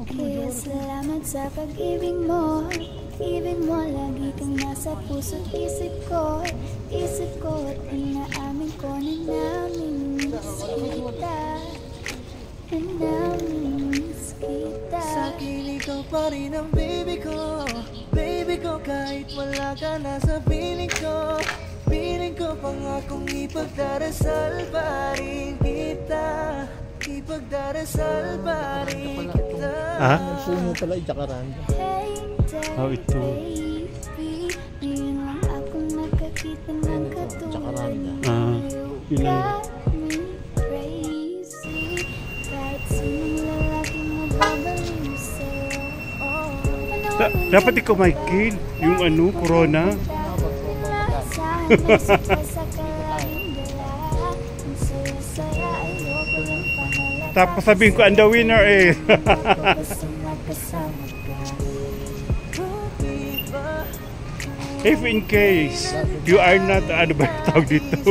Kaya salamat sa pag-ibig mo. Ibig mo lagi kang nasa puso't isip ko. Isip ko at inaamin ko na namimiss kita. Na namimiss kita. Sa'kin ikaw pa rin ang baby ko. Baby ko kahit wala ka na sa piling ko. Piling ko pangakong ipagdarasal pa rin kita. Ipagdarasal pa rin kita. Ah? Puno pala yung Jacaranda. Oh, ito. Baby, ngayon lang ako nakakita ng katulad mo. Yun lang. Got me crazy. Kahit sinong lalaki mo babaliw sa'yo. Dapat ikaw, Michael, yung ano, corona. Tapos sabihin ko, and the winner is... If in case you are not, ano ba yung tawag dito?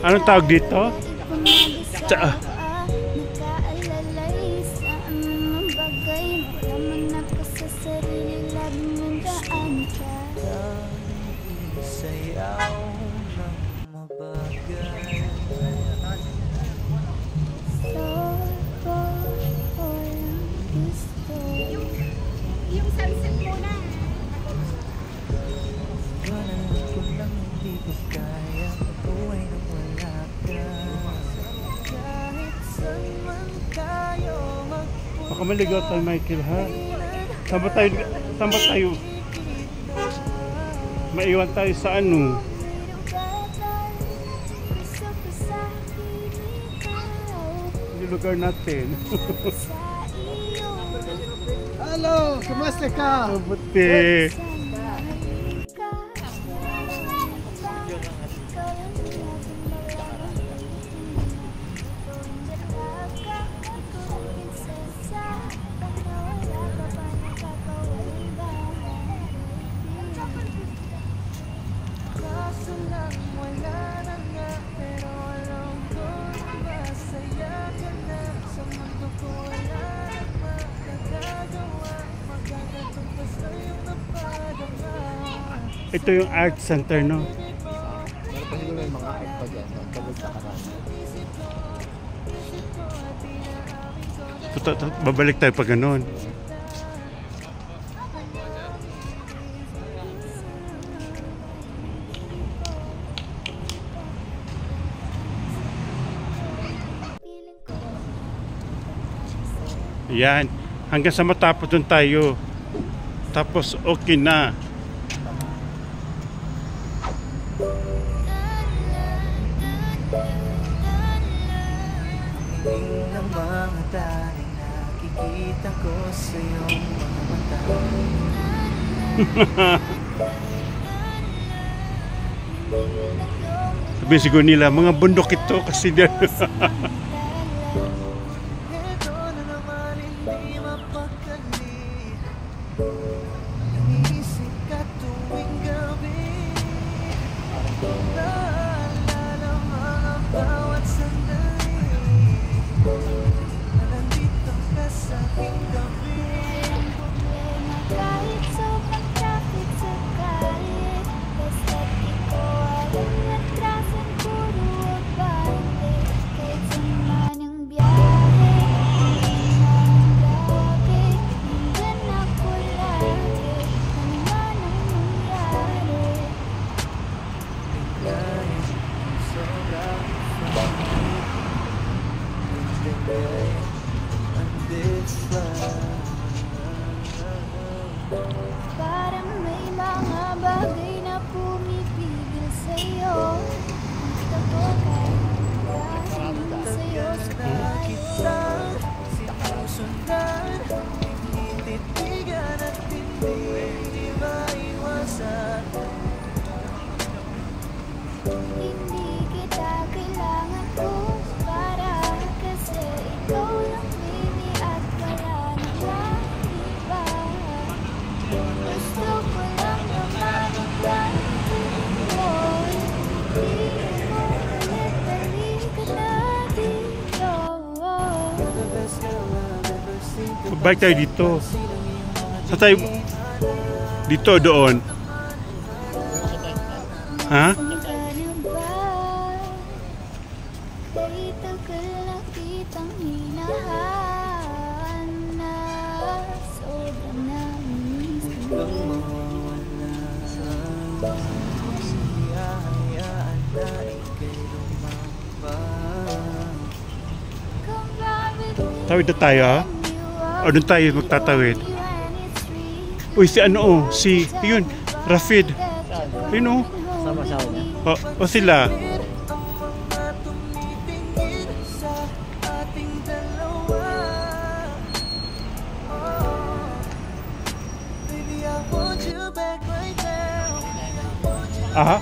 Anong tawag dito? Nakaalalay sa anong bagay. Malaman ako sa sarili, laging nandaan ka. Sayaw ng mabagay. So, walang gusto. Yung sunset muna. Ganan ko lang hindi ko kaya buhay nang wala ka. Kahit saan man tayo magpunta. Baka maligaw tayo, Michael, ha? Saan ba tayo? Saan ba tayo? Maiwan tayo sa ano? Yung lugar natin. Hello! Kumusta ka? Mabuti. Kaso lang wala na nga, pero alam ko na masaya ka na. Sa mundo ko wala na magagagawa, magagatong pa sa'yong napadama. Ito yung art center, no? Meron pa siguro yung mga art pa dyan. Tawag Jacaranda. Babalik tayo pag ganun. Yan. Hanggang sa matapos dun tayo. Tapos okay na. Hiling ng mga taring nakikita ko sa iyong mga mata. Sabi siguro nila, mga bundok ito kasi Ito na naman hindi mapakali. Naisip ka tuwing gabi. Naalala mga bawat sandali. Na nandito ka sa aking gabi. Kahit sobrang traffic sa kalye, basta't ikaw ay ang atrasan, puro abante. Kahit saan man ang biyahe, hanggang gabi, nandyan ako lagi. Ano man ang mangyari. Biglayin ang sobrang funny. Biglayin ang this life. Balik tayo dito. Sa tayo... Dito, doon. Ha? Kay tagal na kitang hinahanap, sobrang namiss ko. Tawid na tayo, ha? O doon tayo magtatawid. Uy, si ano, oh, si, yun, Rafid. Yun, oh. Sama-sama niya. O sila. Aha.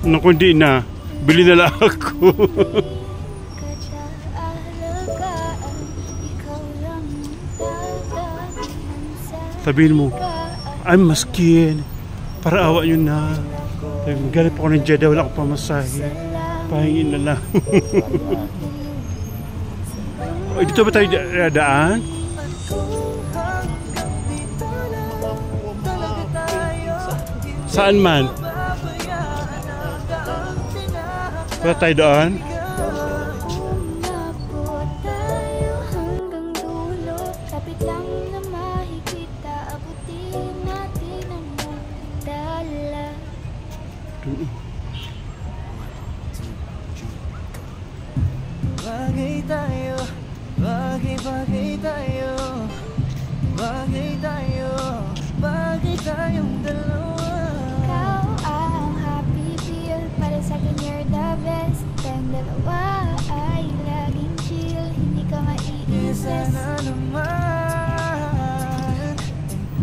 Naku, hindi na. Bili na lang ako. Sabihin mo, I'm maskin. Para awa nyo na. Galit pa ako ng Jeddah, wala akong pamasahe. Pahingin na lang. Dito ba tayo daan? Saan man? Ba tayo doon? Bagay tayo, bagay tayo, bagay tayong dalawa. Ikaw ang happy feel, para sa'kin you're the best. Tayong dalawa ay laging chill, hindi ka maiisis. Sana naman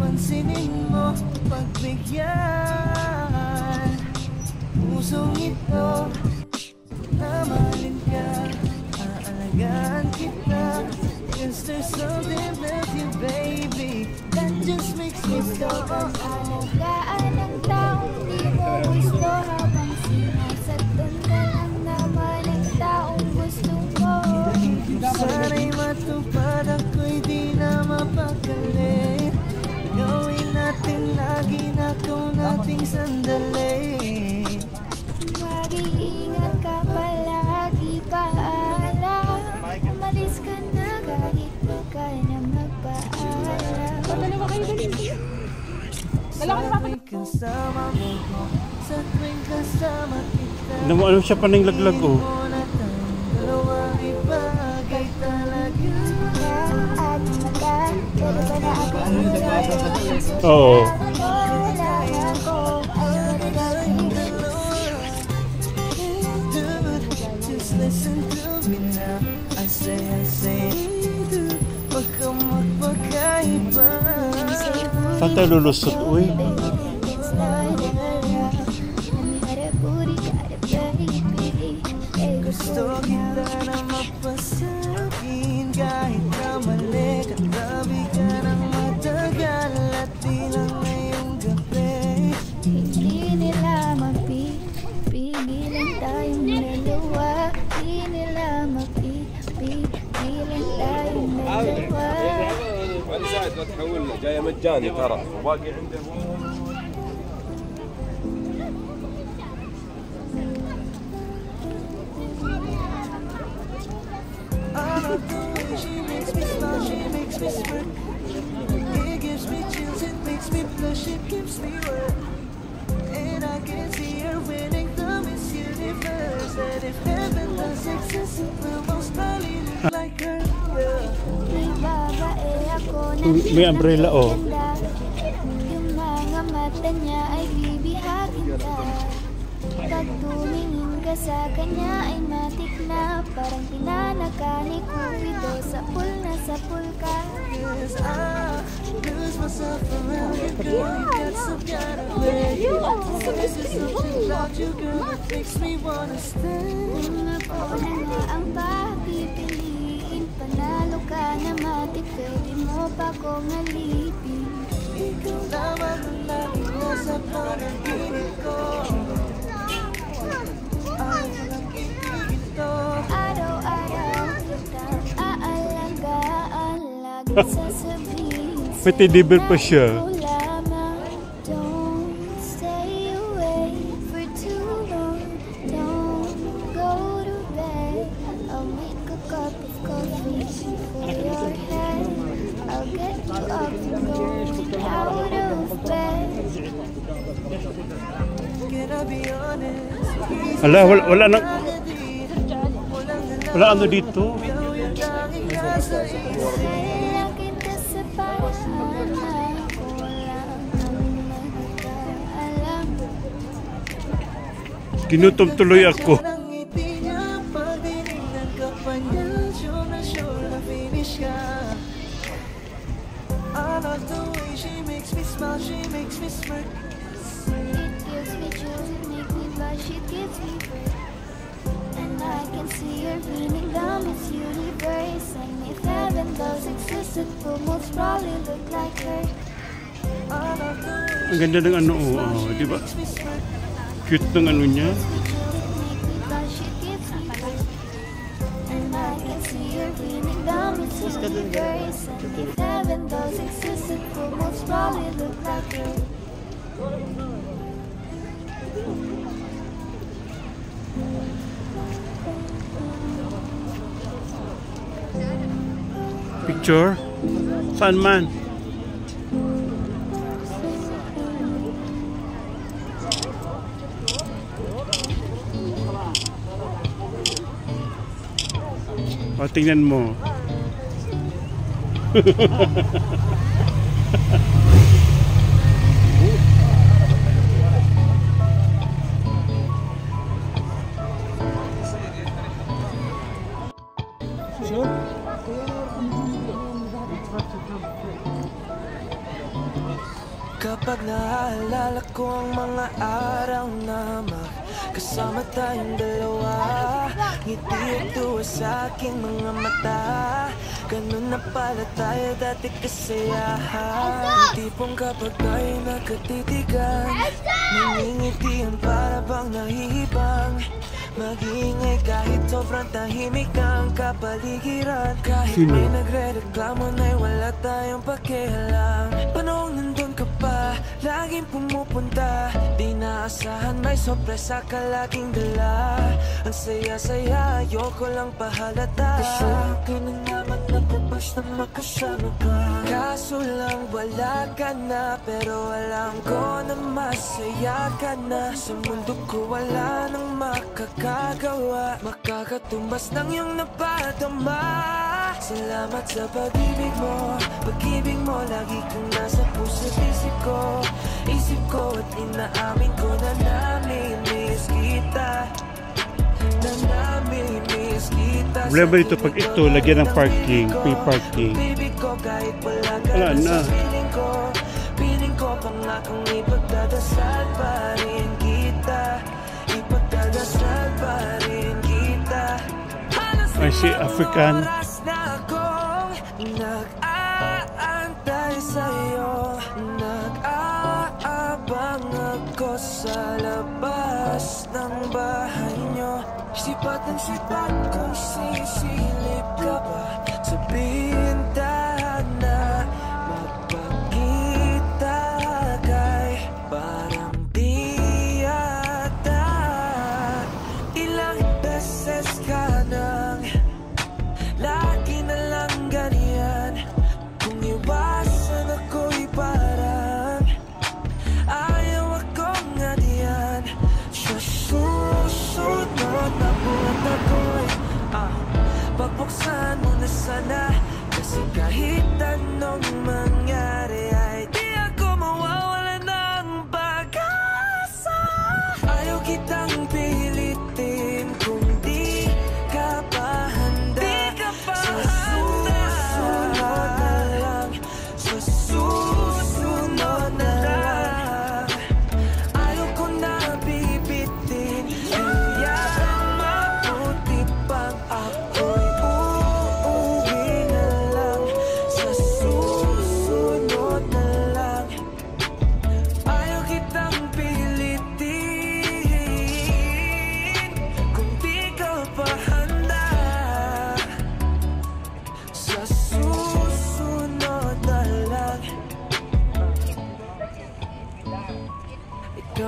pansinin mo, pagbigyan pusong ito, namalin ka, aalagaan kita. Cause there's something about you, baby, that just makes me Gusto so kang alagaan ng taong di mo gusto, habang sinasaktan ka lang naman ang taong gusto mo. sana'y matupad, ako'y di na mapakali. Gawin natin lagi na kung nating sandali. Mag-iingat ka palagi, paalam. Umalis ka na kahit di ka na magpaalam. Sa tuwing kasama mo, sa tuwing kasama kita, Ano siya pa ng laglag, oh. mo na tayong dalawa ay bagay talaga. At magan, pwede ba na ako sa'yo? Oo. Wala ako, ay Dude, just listen to me now. I say, dude, wag kang magpakaiba. Saan tayo lulusot, uy? Gusto kita na mapasagin, kahit na mali, katabi ka ng matagal, at di lang ngayong gabi. Hindi nila mapipigilan tayong dalawa. Hindi nila mapipigilan tayong dalawa. هذه ساعة لا تحولنا جاية مجاني ترى وباقي عنده She makes me smile, she makes me smirk. It gives me chills, it makes me blush, it gives me work. And I can see her winning the Miss Universe. And if heaven does exist, it will most probably look like her. May babae ako na May umbrella, oh. yung mga mata niya ay bibihagin ka. Pag tumingin ka sa kanya ay matik na, parang pinanakani Cupido, sapul na sapul ka. Cause I lose myself around you, girl. You got some kind of way. This is something about you, girl, that makes me wanna stay. Kung ako na nga ang papipiliin, panalo ka na matik, pwede mo pa kong alipin. Ikaw naman ang lagi nasa panaginip ko. Ayaw lang ibigin to. Araw-araw sasabihin May teddy bear pa siya. sa'yo lamang. Don't stay away for too long. Don't go to bed. I'll make a cup of coffee for your head. I'll get you up and going out of bed. Can I be honest? Ala, wala ano dito. Kaya kita sa paraan ako lang ang magkaalam. Ginutom tuloy ako. Ang ngiti niya, pag tinignan ka pa niya, sure na finish ka. I love the way she makes me smile, she makes me smirk. It gives me chills, it makes me blush, it gives me breath. And I can see her beaming down this universe. And if heaven does exist, it will most probably look like her. I love the way Ang ganda ng ano, di ba? she makes me smirk. Cute ng ano niya. It makes me blush, it gives me breath. And I can see her beaming down this universe. And if heaven does exist, it will most probably look like her. Picture? Saan man? O, tingnan mo. Kapag naaalala ko ang mga araw na magkasama tayong dalawa, ngiti at tuwa sa aking mga mata. Ganun na pala tayo dati kasayahan. Tipong kapag tayo nagkatitigan, nangingitian para bang nahihibang. Mag-iingay kahit sobrang tahimik ang kapaligiran. Kahit may nagre-reklamo na'y wala tayong pakialam. Panahong nandun ka pa, laging pumupunta. Di naasahan may sorpresa ka laging dala. Ang saya-saya, ayoko lang pahalata. Kasi akin na naman natapos na makasama ka. Kaso lang wala ka na, pero alam ko na masaya ka na. Sa mundo ko wala nang makakagawa, makakatumbas ng iyong napadama. Salamat sa pag-ibig mo lagi kang nasa puso't isip ko at inaamin ko na namimiss kita. Na namimiss kita. Problema dito pag ito, lagyan ng parking, free parking. Wala na. Piling ko pangakong ipagdadasal pa rin kita. Ipagdadasal pa rin kita. I see African. Nag-aantay sa'yo, nag-aabang ako sa labas ng bahay nyo. Sipat ang sipat kung sisilip ka ba sa bintana. Magpakita kay parang di yata. Ilang beses ka nang lagi na lang ganyan. Kung iwasan ako'y parang ayaw akong ganyan. Sa susunod na buwan ako'y pagbuksan mo na sana. Kasi kahit anong mangyari ay di ako mawawala ng pag-asa. Ayaw kitang pilitin kung di ka pa handa. Sa susunod na lang, sa susunod na lang. Ayaw ko na bibitin, kaya mabuti pang ako'y uuwi na lang. Sa susunod na lang. Ayaw kitang pilitin kung di ka pa handa. Sa susunod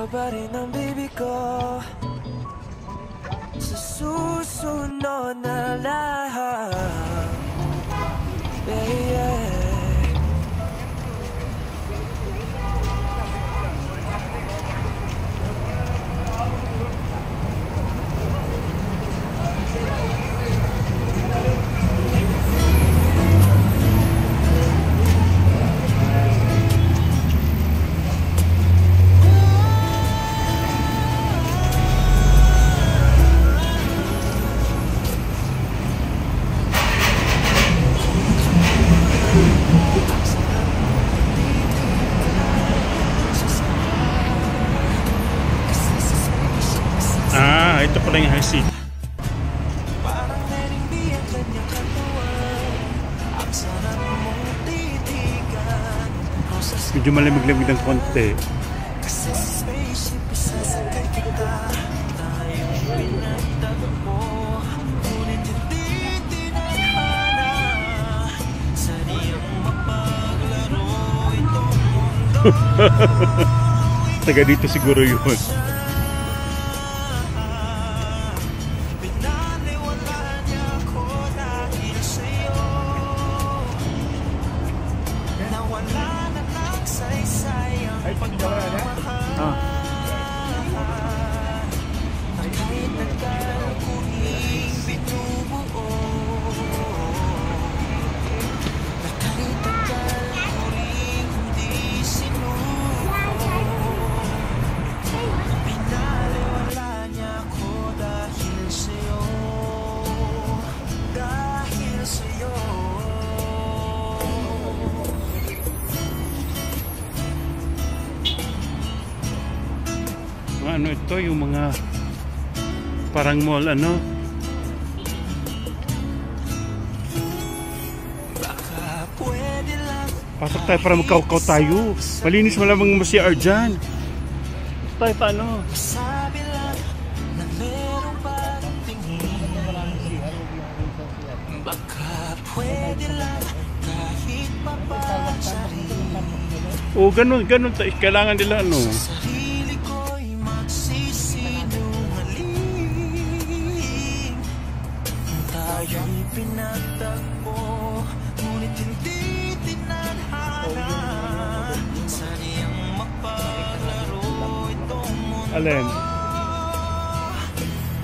Ikaw pa rin ang baby ko sa susunod na lahat. Yeah. Ito pala yung high seat. Medyo malamig-lamig ng konti. Taga dito siguro yun. Ano ito, yung mga parang mall, ano? Pasok tayo para magkaukaw tayo. Malinis mo lamang mo si Arjan. Tayo paano? O ganun, kailangan nila ano. Pinagtagpo, ngunit hindi tinadhana. Saniyang magpaglaro itong mundo. Alin?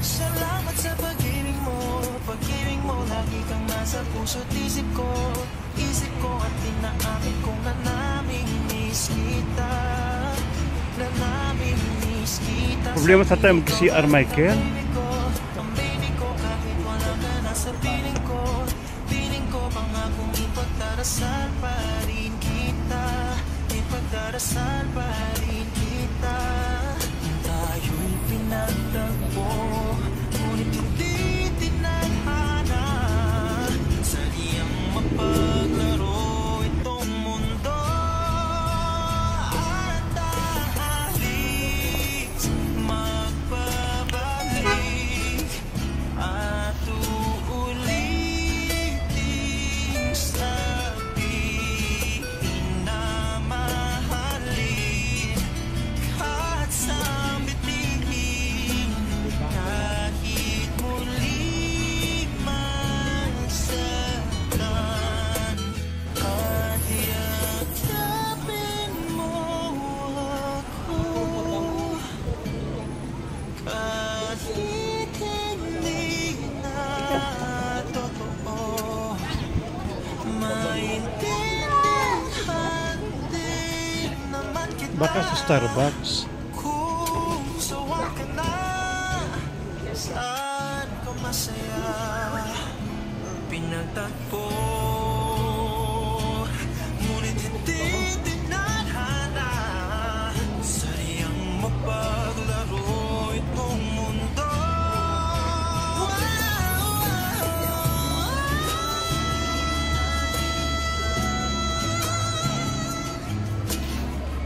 Salamat sa pag-ibig mo, lagi kang nasa puso't isip ko. Isip ko at tinaamin kong na namimiss kita. Na namimiss kita. Problema sa tayo mag-CR, Michael? Ipagdarasal pa rin kita, ipagdarasal pa rin kita. Tayo'y pinagtagpo, ngunit hindi tinadhana. Saniyang mapaglaro itong mundo. At dahalik, magbabalik at baka sa Starbucks. Kung sawa ka na, saan ka masaya? Pinagtagpo, ngunit hindi tinadhana. Sayang mapaglaro itong mundo.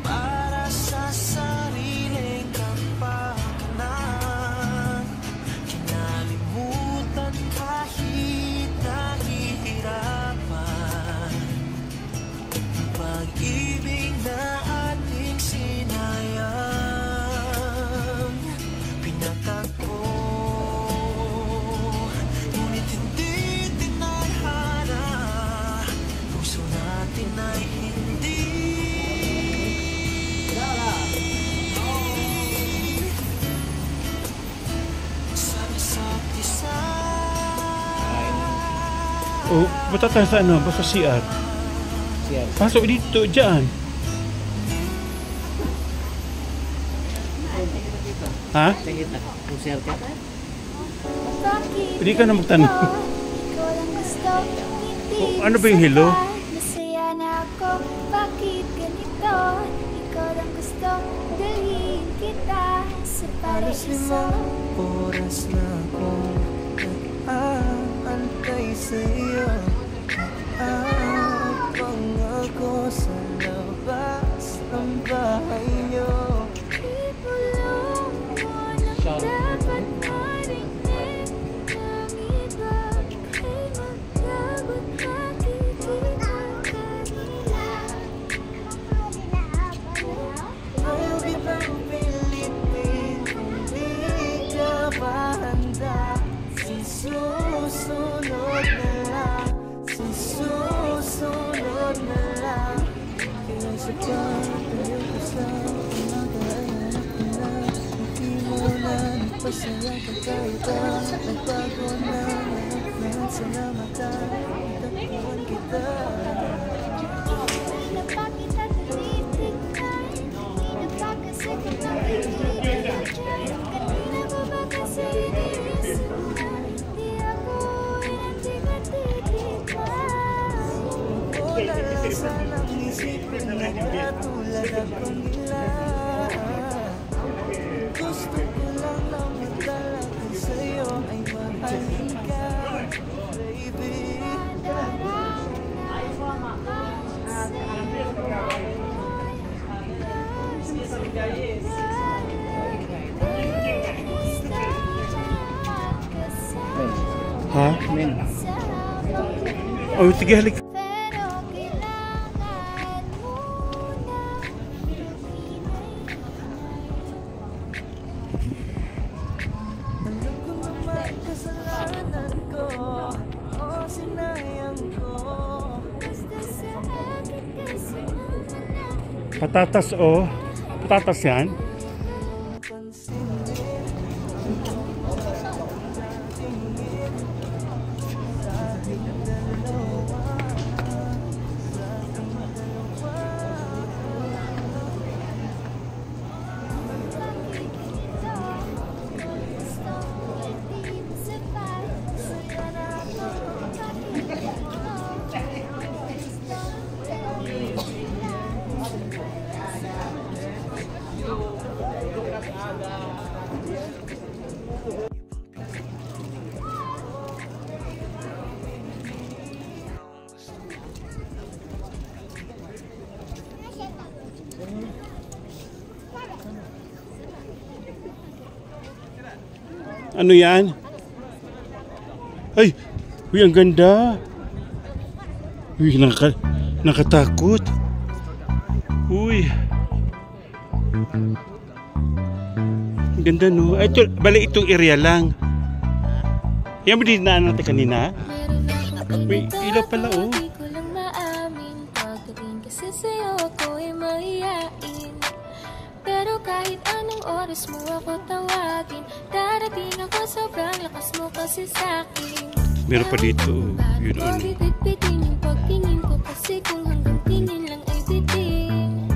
Para sa sarili Basta tayo sa ano, basta CR. Siya. Pasok dito, dyan. Ha? Tingit na. Kung siya ka. Bakit Hindi ka na magtanong. ikaw lang gusto, hindi Oh, ano ba yung hello? masaya na ako, bakit ganito? Ikaw lang gusto, dalhin kita sa Halos paraiso. 5 oras na ako nag-aantay sa'yo. Nag-aabang ako sa labas ng bahay niyo. Ibulong mo lang dapat marinig ng iba. Kay maglagot makikita kanila. Ayaw kitang pilitin kung di ka ba handa. Susunod na lang, susunod na lang. Kaya sa pagtayo ko sa umaga ay hanap ko na. Hindi mo na nagpasaya pagkaiba. Nagbago na lahat sa mata. Itatpuan kita. Hindi na pa kita tinitignan. Hindi na pa kasi kita pinitignan. Kanina mo ba kasi iniisipan? Di ako hindi ka titignan. Wala lang sanang isipin na katulad ako nila. Gusto ko lang na magdalaki sa'yo ay mahalin ka, baby. Ha? Men. Oh, sige, halik. Pero kailangan muna Alam ko naman kasalanan ko, o sinayang ko. basta sa akin kasi naman na. Patatas, oh. Patatas yan. Ano yan? Ay! Uy, ang ganda! Uy, nakatakot! Uy! Ang ganda, no? Ay, ito, bali itong area lang. Yan mo din natin kanina? May ilaw pala, oh. Di ko lang maamin. Pagdating kasi sa'yo ako ay mahihain. Pero kahit anong oras mo ako tawagin, darating ako, sobrang lakas mo kasi sa'kin. Meron pa dito, yun, Kaya ano. bibit-bitin yung pagtingin ko, kasi kung hanggang tingin lang ay bitin.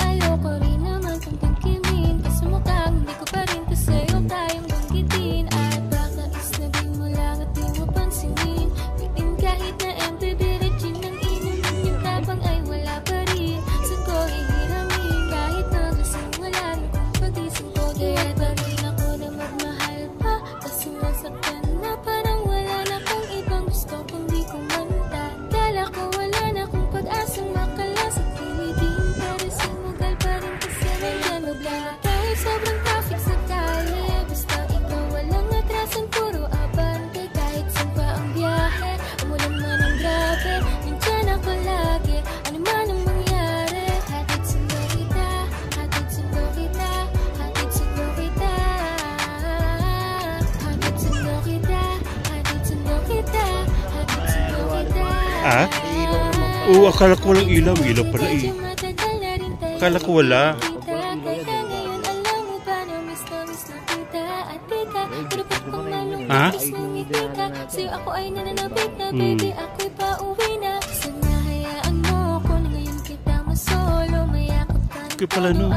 Ayoko rin naman kung tingkimin, kasi mukhang hindi ko pa rin to sa'yo kayang banggitin. At baka isnabing mo lang at di mo pansinin. Bitin kahit na empty virgin ng inumin, yung tapang ay wala pa rin. Saan ko ihiramin, kahit nagising wala rin kung pagising ko. Kaya pa rin ako na magmahal pa, kasi nasaktan na parang wala na kung ibang gusto kundi kumanta. Dala ko wala na kung pag-asang makalas at pilitin, pero sinugal pa rin kasi nandiyan mabla. Kahit sobrang traffic sa kalye, basta ikaw walang atrasan, puro abante. Kahit saan pa ang biyahe, umulan man ang grabe, nandiyan ako lagi, ano man ang mangyari. Hatid sundo kita, hatid sundo kita, hatid sundo kita. Hatid sundo kita, hatid sundo kita, hatid sundo kita. Ah? Oo, akala ko walang ilaw. May ilaw pala eh. Akala ko wala. Kaya ngayon alam mo ba na miss na kita at teka, dapat kong malungkot Ha? nang ngiti ka. Sa'yo ako ay nananabik na baby, ako'y pa Okay pala, no?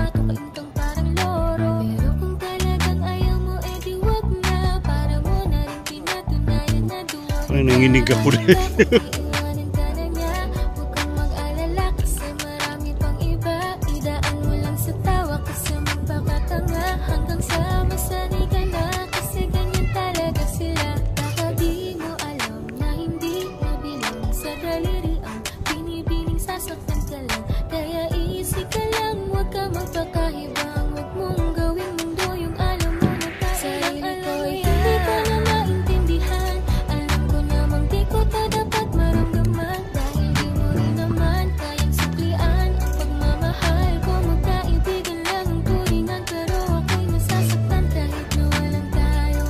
Parang loro. Pero kung talagang ayaw mo, edi wag na. Para mo na rin pinatunayan na duwa. Parang nanginig ako rin. Iiwanan ka na niya. Huwag kang mag-alala kasi marami pang iba. Idaan mo lang sa tawa kasi magpakatanga. Hanggang sa masanay ka na kasi ganyan talaga sila. Baka di mo alam na hindi nabilang sa daliri ang binibining sasaktan ka lang. Kaya easy ka lang, huwag ka magpakahibang. Huwag mong gawing mundo yung alam mo na parang sarili ko. Hindi ko na maintindihan. Alam ko namang di ko to dapat maramdaman. Dahil di mo rin naman kayang suklian ang pagmamahal ko. Magkaibigan lang ang turingan, pero ako'y nasasaktan kahit na walang tayo.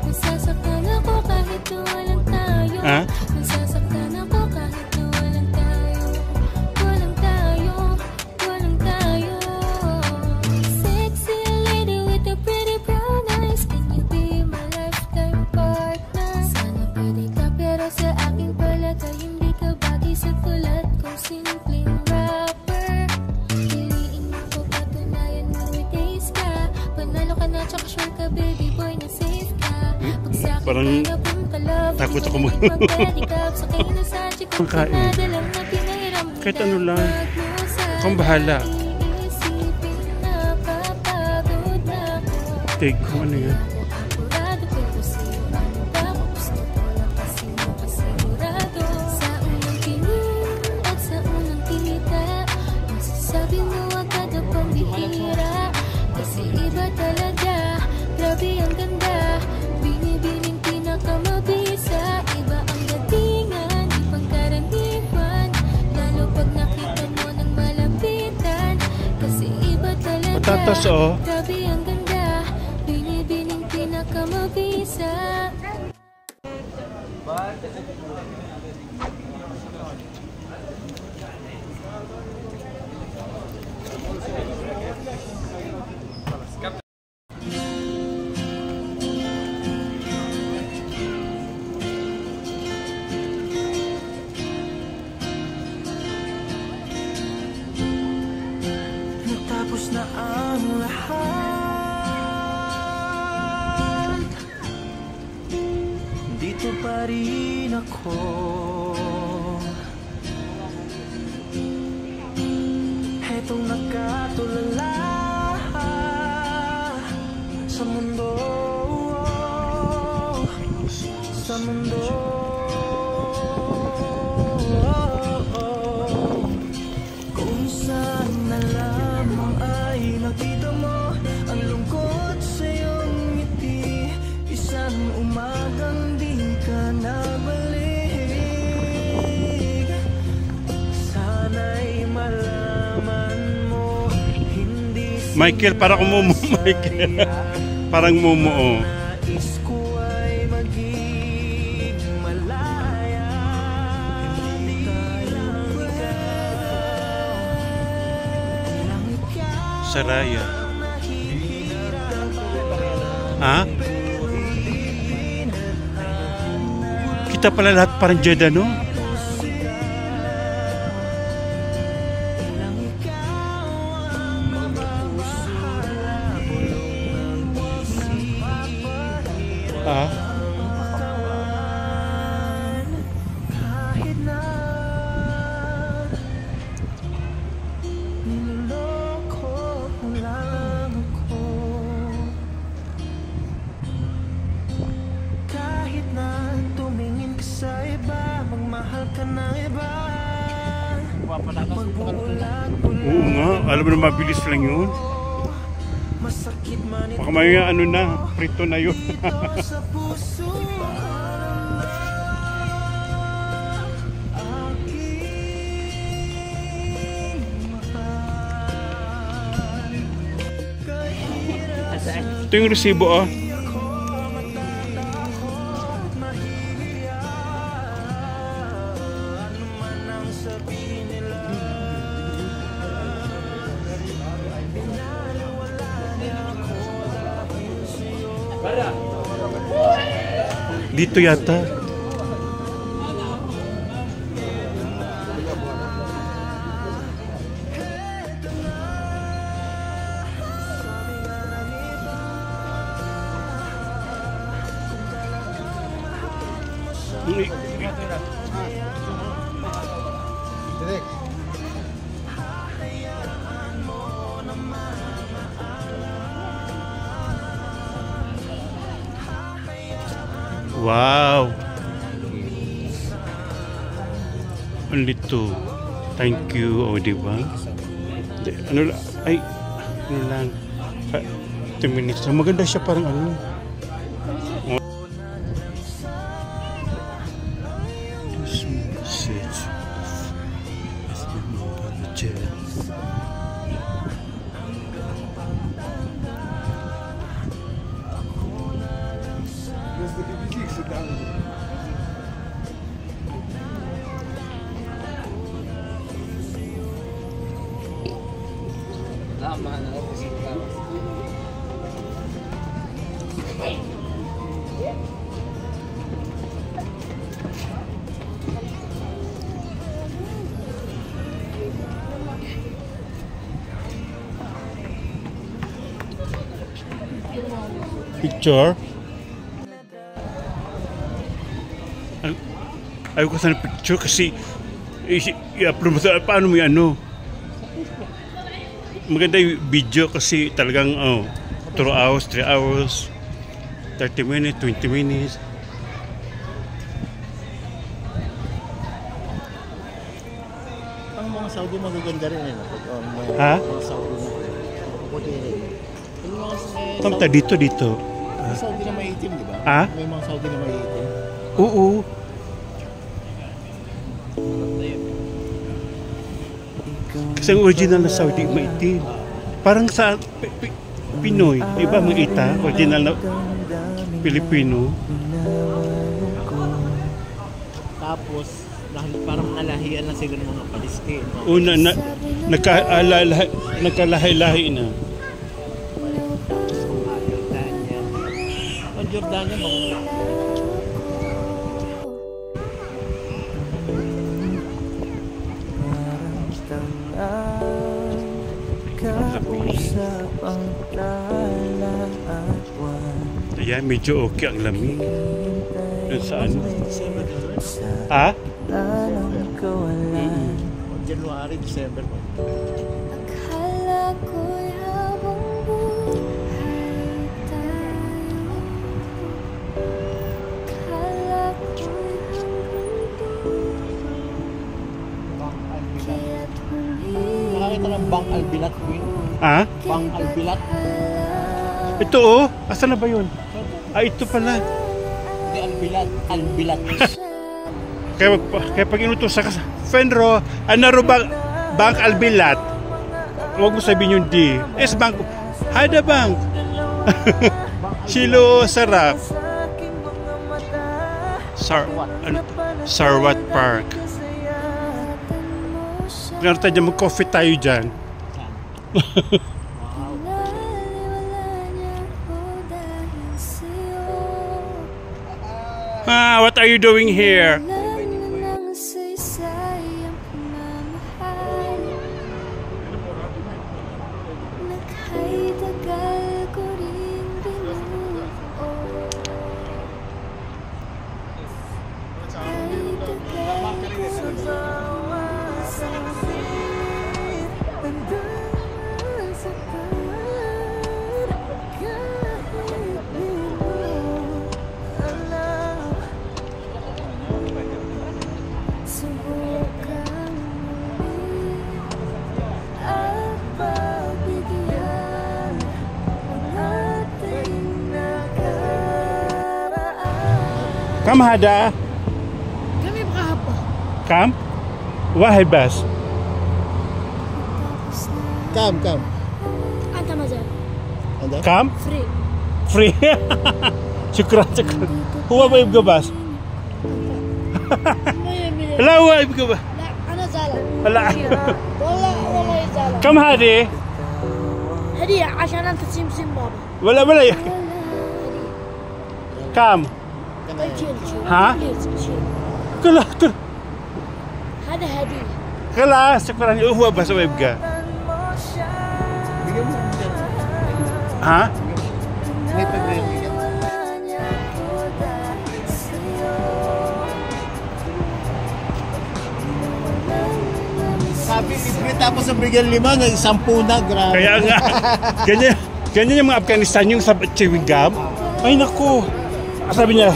Nasasaktan ako kahit na walang tayo. Ha? Nasasaktan ako kahit na walang tayo. Walang tayo, walang tayo. Sexy lady with the pretty brown eyes, can you be my lifetime partner? Sana pwede ka pero sa aking palagay hindi ka bagay sa tulad kong simpleng rapper. Piliin mo ko, patunayan mo may taste ka. Panalo ka na tsaka sure ka baby boy na safe ka. Pag sa akin Parang ka napunta love, takot ako hindi ka magpedicab. Sa kayo na sa chick kung Pangkain. pinadalang na pinahiram mo Kahit na. ano lang. Magmusa Akong bahala. iisipin na papagod na ako. Take ko ano yan. Apurado pero sa'yo ano ba ako gusto ko lang kasi makasigurado. Sa unang tingin at sa unang kita, masasabi mo agad akong bihira. Kasi iba talaga, grabe ang ganda. Binibining pinakamabisa. Iba ang datingan, di pangkaraniwan. Lalo pag nakita mo ng malapitan. Kasi iba talaga, Patatas, oh. grabe ang ganda. Binibining pinakamabisa. Natapos na ang lahat. Dito pa rin ako. Hetong nakatulala sa mundo. Sa mundo. Kung saan na lamang ay nakita mo ang lungkot sa iyong ngiti. Isang umagang di ka nabalik. Sana'y malaman mo hindi Michael, parang umumu, Michael. Parang mumuo. nais ko ay maging malaya. Di lang ikaw. Saraya. Ha? Kita pala lahat parang Jeddah, no? Ha? Kahit na niloloko mo lang ako. Kahit na tumingin ka sa iba, magmahal ka ng iba, magbuulag-bulag. Oo nga. Alam mo na mabilis lang yun. Masakit man ito Baka may ano na, prito na yun. sa puso. Aking mahal. Kahirap sa Ito yung resibo, oh. ako matatakot, mahihiya. Ano man ang sabihin nila, binaliwala niya ako dahil sa'yo. Dito yata. Wow. Only 2. Thank you. O, diba? Ano lang? Ay, ano lang. 10 minutes. Maganda siya parang ano. This message is the budget. Picture. Ayaw ko sana picture kasi i-upload mo sa paano mo yung ano. Maganda yung video kasi talagang 2 hours, 3 hours, 30 minutes, 20 minutes. Ang mga Saudi magaganda rin eh. Ha? Mga Saudi na. Puti rin. Yung mga Tamta dito. May Saudi na may itim, di ba? Ha? May mga Saudi na may itim. Oo. Kasi ang original na Saudi maitim. Parang sa Pinoy, iba maita, original na Pilipino. Tapos, parang nalahian lang siguro ng mga Palestine. Una na nagkalahi-lahi na. Ang Jordania mo. Ayan, medyo okay ang lamig. Doon sa ano? Ha? January, December. Akala ko'y habang buhay tayo. Akala ko'y hanggang dulo. Kaya't Nakakita ng Bang Albilat, Queen. Ha? Bang Albilat. Ito oh, asan na ba yun? Ito pala. Hindi Albilat, Albilat. Kaya pag inutos sa Fenro, anaro Bank Albilat. Huwag mo sabihin yung D. Es Bank. Hada Bank. Silo Sarap. Sarwat Park. Kaya tayo mag-coffee tayo dyan. What are you doing here? Kam hada? Kami berapa? Kam? Wahid bas. Kam. Anta mazal. Anda? Kam? Free. Free. Syukran. Huwa ba ibga bas? لا هو يبقى لا أنا زعلان. لا والله زعلان. كم هذه؟ هدية عشان أنت تسمسم بابا. ولا كم؟ شيل. ها؟ شيل. كل هذا هدية. خلاص شكرا هو بس هو يبقى. ها؟ Sabi, libre tapos sa Brigel 5, 10 na, grabe. Kaya nga, ganyan yung mga Afghanistan, yung sa chewing gum. Ay naku, sabi niya,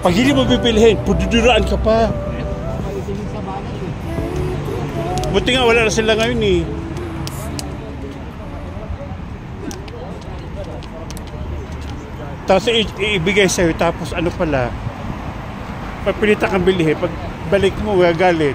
Pag hindi mo bibilhin, pududuraan ka pa. Buti nga wala na sila ngayon eh. Tapos ibigay sa'yo, tapos ano pala, pagpilita kang bilhin, pag balik mo, gagalit.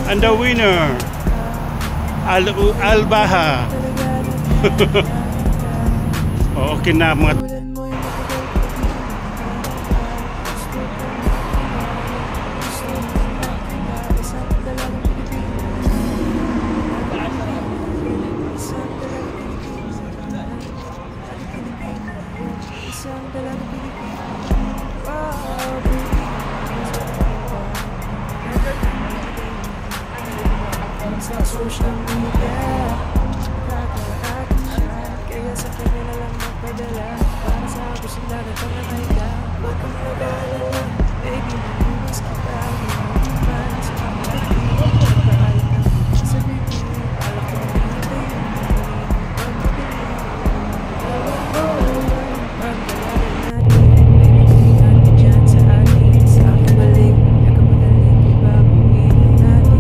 And the winner, Al-Baha. Oh, okay na mga sa social media, kakaatin siya, kaya sa kanya na lang magpadala, para sa ako sila na pangangayda. Huwag kang mag-aalala, baby, namimas kita, para sa pangangayda, pagkaalit na sa bibig, alak ko na hindi yung pagpapili. Pagkalalit natin, baby, tingnan mo dyan sa atin, sa aking balik, kaya kapagaling, ibabuhin natin.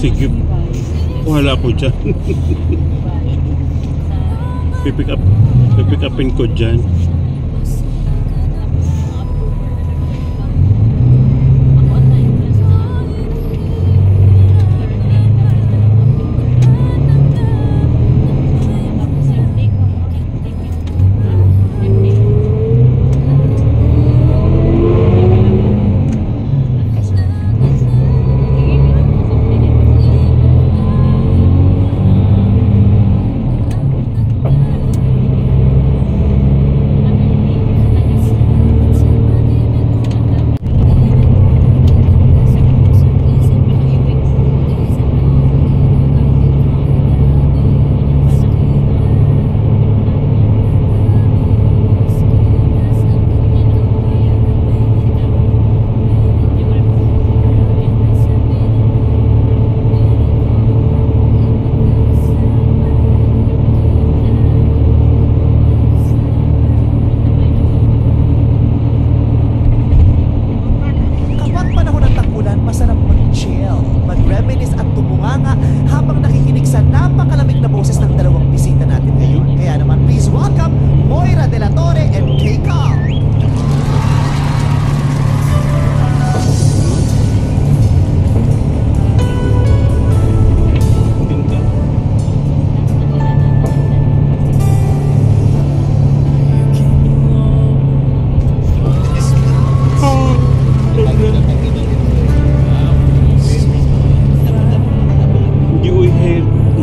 Sige, wala ko dyan. Pipick upin ko dyan.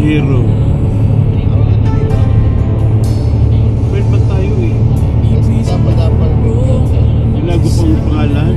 Hero. Friend ba tayo eh? Ilago pang pangalan.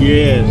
Yes.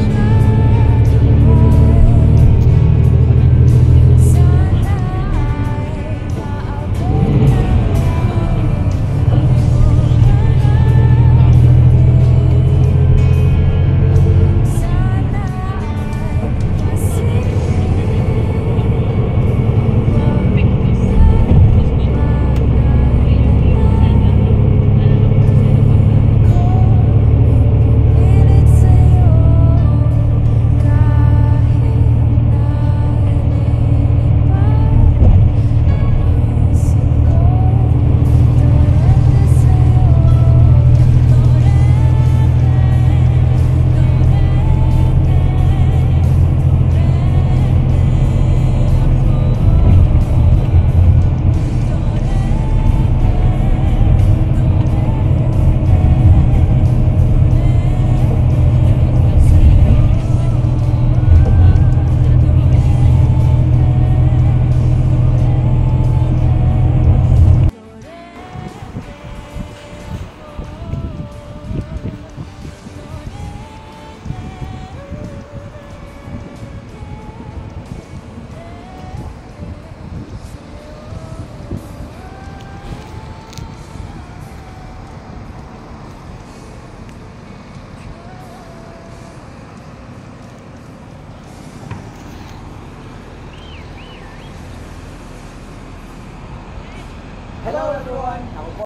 Hello everyone! Ako po